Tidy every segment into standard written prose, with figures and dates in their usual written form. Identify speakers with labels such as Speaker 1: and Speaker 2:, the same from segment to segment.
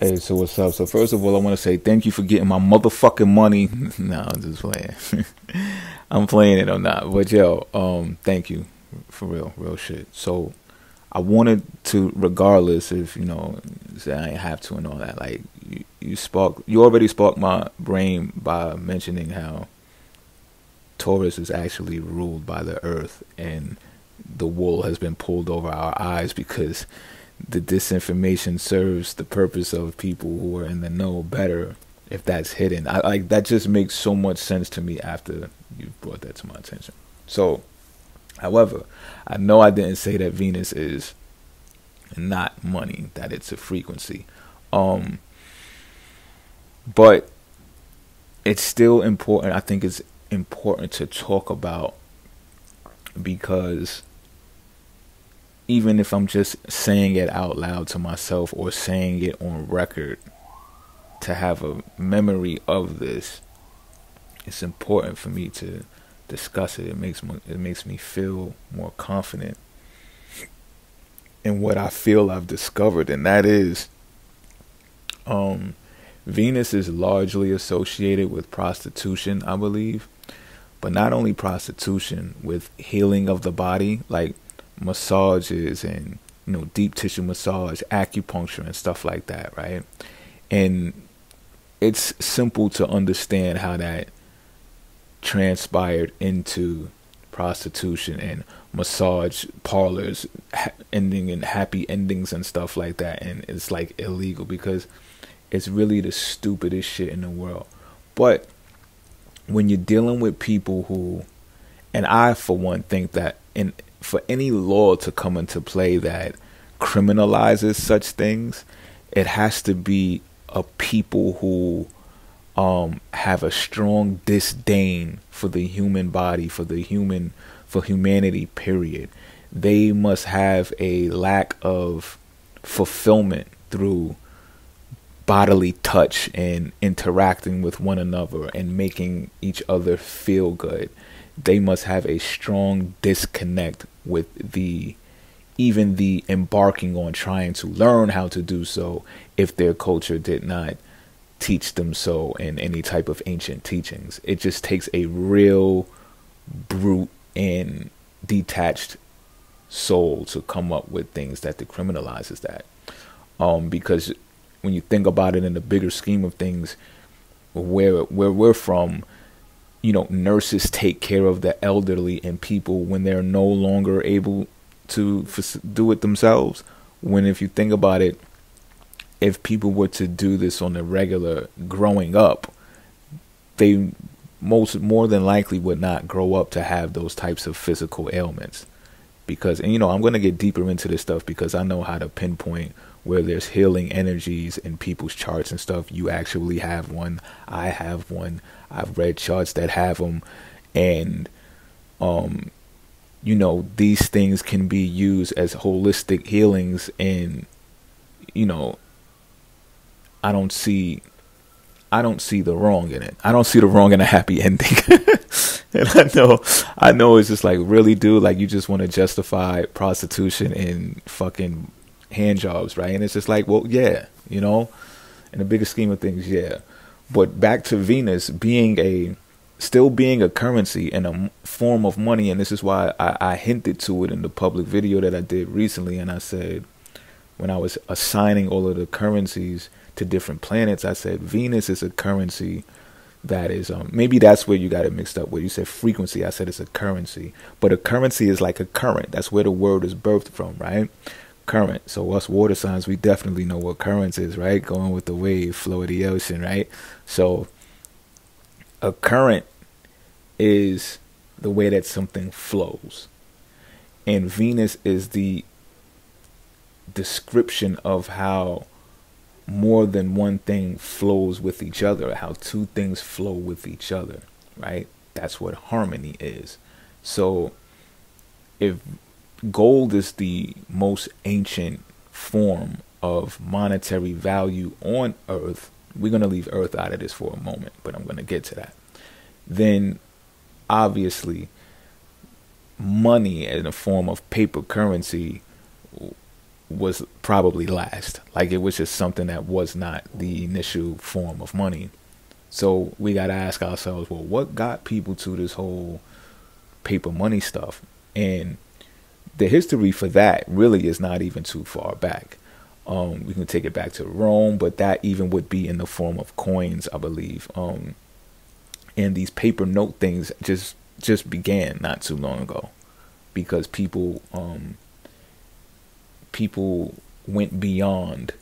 Speaker 1: Hey, so what's up? So first of all, I want to say thank you for getting my motherfucking money. No, I'm just playing. I'm playing it or not, but yo, thank you for real shit. So I wanted to, regardless if say I ain't have to and all that. Like you already sparked my brain by mentioning how Taurus is actually ruled by the earth, and the wool has been pulled over our eyes because the disinformation serves the purpose of people who are in the know better if that's hidden. I like that. Just makes so much sense to me after you brought that to my attention. So, however, I know I didn't say that Venus is not money, that it's a frequency. But it's still important. I think it's important to talk about, because even if I'm just saying it out loud to myself or saying it on record, to have a memory of this, it's important for me to discuss it. It makes me feel more confident in what I feel I've discovered, and that is, Venus is largely associated with prostitution, I believe, but not only prostitution, with healing of the body, like massages and deep tissue massage, acupuncture and stuff like that, right? And it's simple to understand how that transpired into prostitution and massage parlors ending in happy endings and stuff like that. And it's like illegal because it's really the stupidest shit in the world. But when you're dealing with people who, and I for one think that for any law to come into play that criminalizes such things, it has to be a people who have a strong disdain for the human body, for humanity, period. They must have a lack of fulfillment through bodily touch and interacting with one another and making each other feel good. They must have a strong disconnect with even the embarking on trying to learn how to do so, if their culture did not teach them so in any type of ancient teachings. It just takes a real brute and detached soul to come up with things that decriminalizes that. Because when you think about it in the bigger scheme of things, where we're from, nurses take care of the elderly and people when they're no longer able to do it themselves. When, if you think about it, if people were to do this on the regular growing up, they more than likely would not grow up to have those types of physical ailments. Because, and I'm going to get deeper into this stuff because I know how to pinpoint where there's healing energies in people's charts and stuff. You actually have one. I have one. I've read charts that have them. And, these things can be used as holistic healings. And, I don't see the wrong in it. I don't see the wrong in a happy ending. And I know it's just like, really, dude, like you just want to justify prostitution and fucking hand jobs, right? And it's just like, well, yeah, in the bigger scheme of things, yeah. But back to Venus still being a currency and a form of money, and this is why I hinted to it in the public video that I did recently, and I said, when I was assigning all of the currencies to different planets, I said Venus is a currency that is maybe that's where you got it mixed up, where you said frequency. I said it's a currency, but a currency is like a current. That's where the word is birthed from, right? Current. So us water signs, we definitely know what currents is, right? Going with the wave flow of the ocean, right? So a current is the way that something flows, and Venus is the description of how more than one thing flows with each other, how two things flow with each other, right? That's what harmony is. So if gold is the most ancient form of monetary value on Earth, we're going to leave Earth out of this for a moment, but I'm going to get to that. Then obviously money in the form of paper currency was probably last. Like it was just something that was not the initial form of money. So we got to ask ourselves, well, what got people to this whole paper money stuff? And the history for that really is not even too far back. We can take it back to Rome, but that even would be in the form of coins, I believe. And these paper note things just began not too long ago, because people went beyond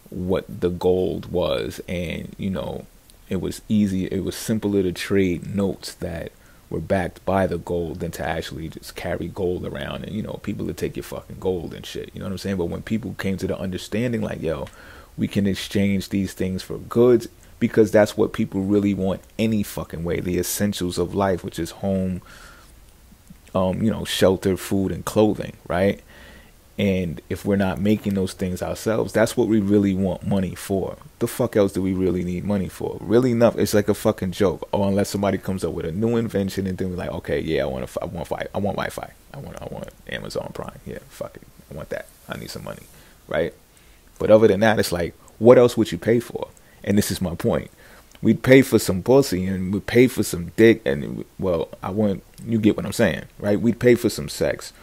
Speaker 1: what the gold was, and it was simpler to trade notes that were backed by the gold than to actually just carry gold around, and people would take your fucking gold and shit, you know what I'm saying? But when people came to the understanding, like, yo, we can exchange these things for goods, because that's what people really want any fucking way, the essentials of life, which is home, shelter, food, and clothing, right? And if we're not making those things ourselves, that's what we really want money for. The fuck else do we really need money for? Really enough, it's like a fucking joke. Or unless somebody comes up with a new invention, and then we're like, okay, yeah, I want Wi-Fi. I want Amazon Prime. Yeah, fuck it. I want that. I need some money, right? But other than that, it's like, what else would you pay for? And this is my point. We'd pay for some pussy, and we'd pay for some dick, and you get what I'm saying, right? We'd pay for some sex.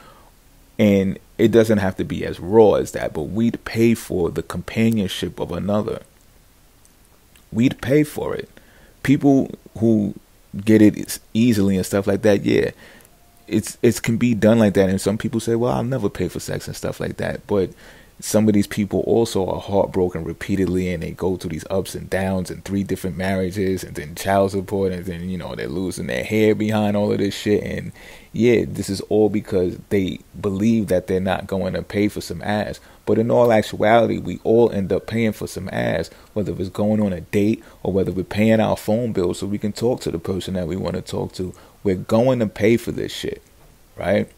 Speaker 1: And it doesn't have to be as raw as that, but we'd pay for the companionship of another. We'd pay for it. People who get it easily and stuff like that, yeah, it can be done like that. And some people say, well, I'll never pay for sex and stuff like that. But some of these people also are heartbroken repeatedly, and they go through these ups and downs and 3 different marriages, and then child support, and then they're losing their hair behind all of this shit. And yeah, this is all because they believe that they're not going to pay for some ass. But in all actuality, we all end up paying for some ass, whether it's going on a date or whether we're paying our phone bill so we can talk to the person that we want to talk to. We're going to pay for this shit, right?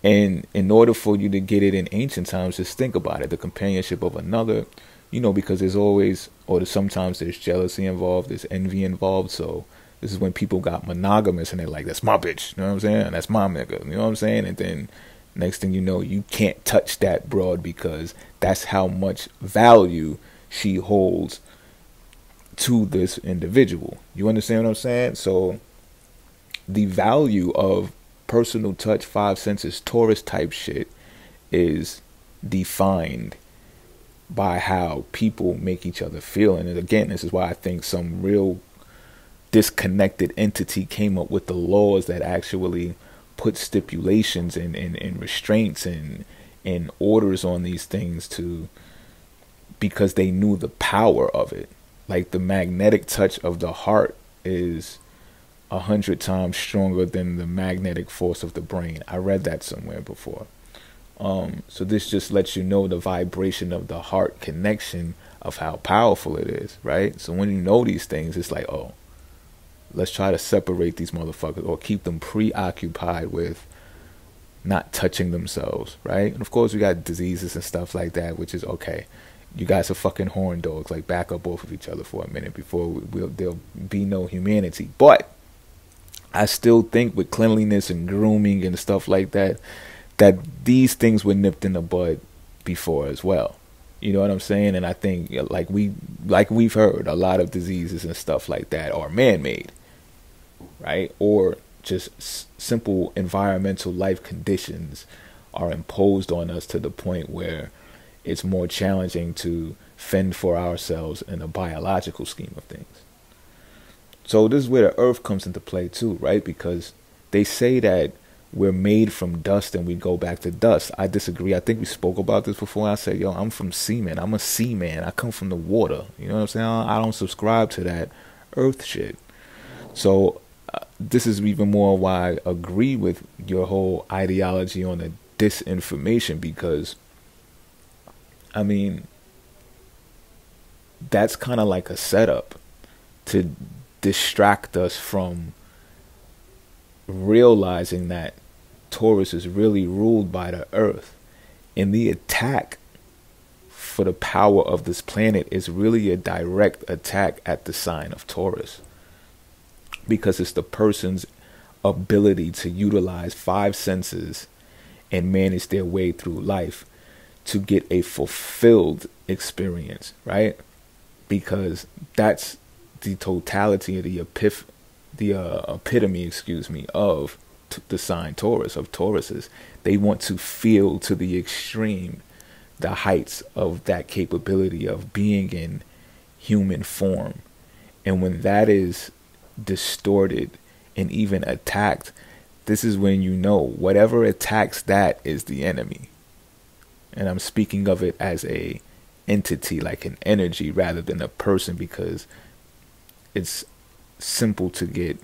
Speaker 1: And in order for you to get it in ancient times, just think about it. The companionship of another, because sometimes there's jealousy involved, there's envy involved. So this is when people got monogamous, and they're like, that's my bitch. You know what I'm saying? That's my nigga. You know what I'm saying? And then next thing you know, you can't touch that broad because that's how much value she holds to this individual. You understand what I'm saying? So the value of personal touch, 5 senses, Taurus type shit is defined by how people make each other feel. And again, this is why I think some real disconnected entity came up with the laws that actually put stipulations and restraints and orders on these things, because they knew the power of it. Like the magnetic touch of the heart is 100 times stronger than the magnetic force of the brain. I read that somewhere before. So this just lets you know the vibration of the heart connection of how powerful it is, right? So when you know these things, it's like, oh, let's try to separate these motherfuckers, or keep them preoccupied with not touching themselves, right? And of course we got diseases and stuff like that, which is okay. You guys are fucking horn dogs. Like, back up off of each other for a minute before there'll be no humanity. But I still think with cleanliness and grooming and stuff like that, that these things were nipped in the bud before as well. You know what I'm saying? And I think, like we've heard, a lot of diseases and stuff like that are man-made, right? Or just simple environmental life conditions are imposed on us to the point where it's more challenging to fend for ourselves in a biological scheme of things. So this is where the earth comes into play too, right? Because they say that we're made from dust and we go back to dust. I disagree. I think we spoke about this before. I said, yo, I'm from semen. I'm a seaman. I come from the water. You know what I'm saying? I don't subscribe to that earth shit. So this is even more why I agree with your whole ideology on the disinformation, because, I mean, that's kind of like a setup to distract us from realizing that Taurus is really ruled by the earth, and the attack for the power of this planet is really a direct attack at the sign of Taurus, because it's the person's ability to utilize 5 senses and manage their way through life to get a fulfilled experience, right? Because that's the totality of the epitome, excuse me, of the sign Taurus, of Tauruses. They want to feel to the extreme the heights of that capability of being in human form. And when that is distorted and even attacked, this is when you know whatever attacks that is the enemy. And I'm speaking of it as a entity, like an energy rather than a person, because it's simple to get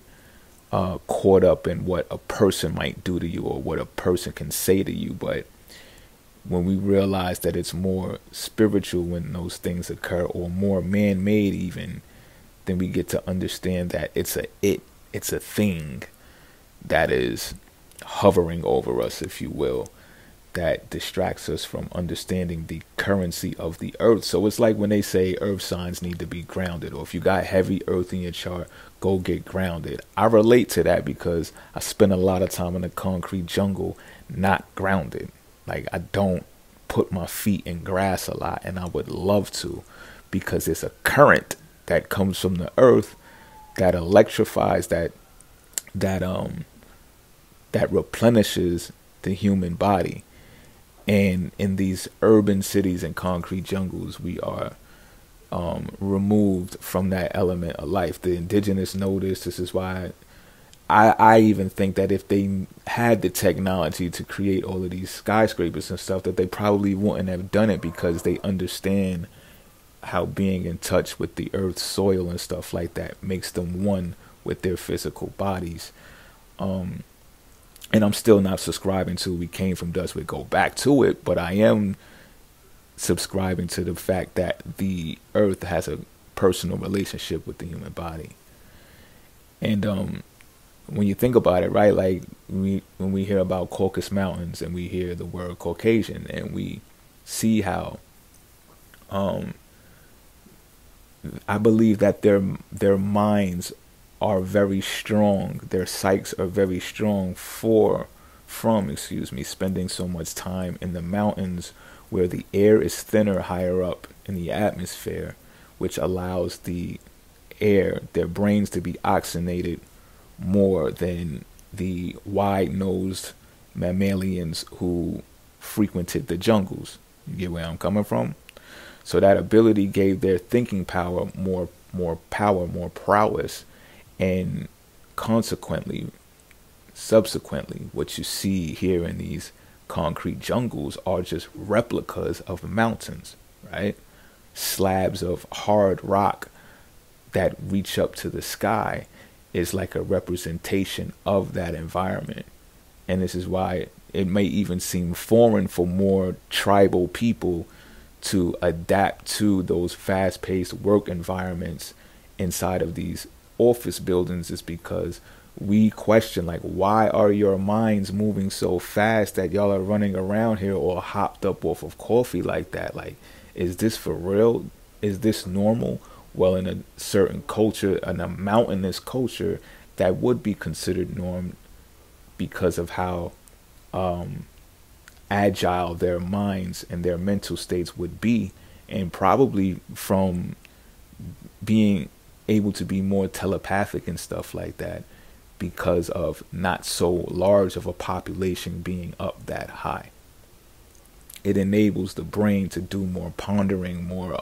Speaker 1: caught up in what a person might do to you or what a person can say to you. But when we realize that it's more spiritual when those things occur, or more man-made even, then we get to understand that it's a thing that is hovering over us, if you will, that distracts us from understanding the currency of the earth. So it's like when they say earth signs need to be grounded, or if you got heavy earth in your chart, go get grounded. I relate to that because I spend a lot of time in the concrete jungle not grounded. Like, I don't put my feet in grass a lot, and I would love to, because it's a current that comes from the earth that electrifies, that replenishes the human body. And in these urban cities and concrete jungles, we are removed from that element of life. The indigenous know this. This is why I even think that if they had the technology to create all of these skyscrapers and stuff, that they probably wouldn't have done it, because they understand how being in touch with the earth's soil and stuff like that makes them one with their physical bodies. And I'm still not subscribing to we came from dust, we go back to it, but I am subscribing to the fact that the earth has a personal relationship with the human body. And when you think about it, right, like when we hear about Caucasus Mountains and we hear the word Caucasian, and we see how I believe that their minds are very strong, their psyches are very strong from spending so much time in the mountains, where the air is thinner higher up in the atmosphere, which allows the air, their brains, to be oxygenated more than the wide-nosed mammalians who frequented the jungles. You get where I'm coming from? So that ability gave their thinking power more power, more prowess, and subsequently, what you see here in these concrete jungles are just replicas of mountains, right? Slabs of hard rock that reach up to the sky is like a representation of that environment. And this is why it may even seem foreign for more tribal people to adapt to those fast-paced work environments inside of these office buildings, is because we question, like, why are your minds moving so fast that y'all are running around here or hopped up off of coffee like that? Like, is this for real? Is this normal? Well, in a certain culture, in a mountainous culture, that would be considered norm, because of how agile their minds and their mental states would be, and probably from being able to be more telepathic and stuff like that, because of not so large of a population being up that high. It enables the brain to do more pondering, more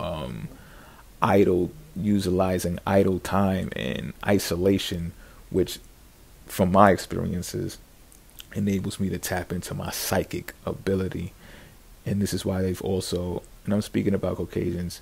Speaker 1: utilizing idle time and isolation, which from my experiences enables me to tap into my psychic ability. And this is why they've also, and I'm speaking about Caucasians,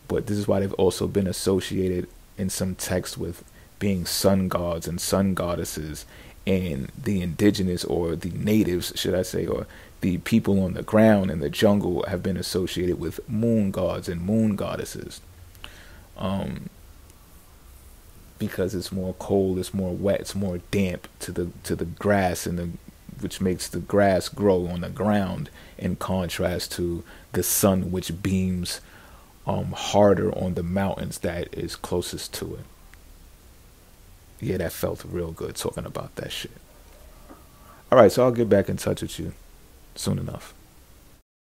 Speaker 1: but this is why they've also been associated in some texts with being sun gods and sun goddesses, and the indigenous, or the natives, should I say, or the people on the ground in the jungle, have been associated with moon gods and moon goddesses. Because it's more cold, it's more wet, it's more damp to the grass, and which makes the grass grow on the ground, in contrast to the sun, which beams harder on the mountains that is closest to it. Yeah, that felt real good talking about that shit. All right, so I'll get back in touch with you soon enough.